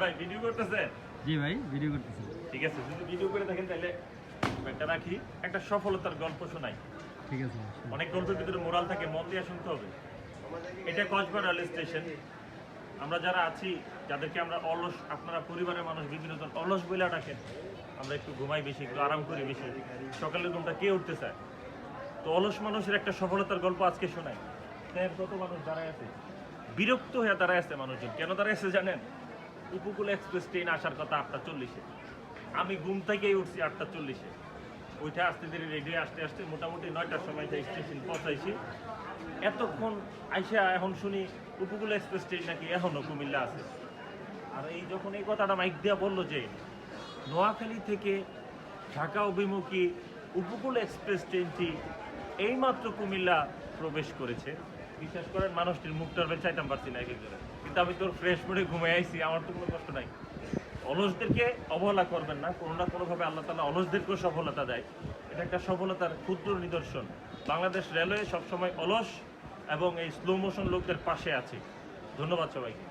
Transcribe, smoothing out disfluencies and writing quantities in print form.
ভাই ভিডিও করতেছেন? জি ভাই ভিডিও করতেছি। ঠিক আছে, যদি ভিডিও করে দেখেন তাহলে একটা রাখি, একটা সফলতার গল্প শোনাই। ঠিক আছে। অনেক গল্পের ভিতরে মোরাল থাকে, মন দিয়ে শুনতে হবে। এটা কসবা রেল স্টেশন। আমরা যারা আছি, যাদেরকে আমরা অলস, আপনারা পরিবারের মানুষ বিভিন্ন জন অলস বইলা ডাকেন, আমরা একটু ঘুমাই বেশি, একটু আরাম করি বেশি, সকালের ঘুমটা কে উঠতে চায়? তো অলস মানুষের একটা সফলতার গল্প আজকে শোনাই। কত মানুষ দাঁড়ায় আছে, বিরক্ত হয়ে দাঁড়ায় আছে মানুষজন। কেন দাঁড়ায় আছে জানেন? উপকূল এক্সপ্রেস ট্রেন আসার কথা 8:40-এ, আমি ঘুম থেকেই উঠছি 8:40-এ, ওইটা আসতে দেরি, রেডি আসতে আসতে মোটামুটি 9টার সময় যে স্টেশন পৌঁছাইছি। এতক্ষণ আইসা এখন শুনি উপকূল এক্সপ্রেস ট্রেন নাকি এখনও কুমিল্লা আছে। আর এই যখন এই কথাটা মাইক দিয়া বললো যে নোয়াখালী থেকে ঢাকা অভিমুখী উপকূল এক্সপ্রেস ট্রেনটি এইমাত্র কুমিল্লা প্রবেশ করেছে, বিশ্বাস করেন মানুষটির মুখটার বের চাইতাম পারছি না এক একজনে। কিন্তু আমি তোর ফ্রেশ মুডে ঘুমিয়ে আইছি, আমার তো কোনো কষ্ট নাই। অলসদেরকে অবহেলা করবেন না, কোনো না কোনোভাবে আল্লাহ তাআলা অলসদেরকেও সফলতা দেয়। এটা একটা সফলতার ক্ষুদ্র নিদর্শন। বাংলাদেশ রেলওয়ে সবসময় অলস এবং এই স্লো মোশন লোকদের পাশে আছে। ধন্যবাদ সবাইকে।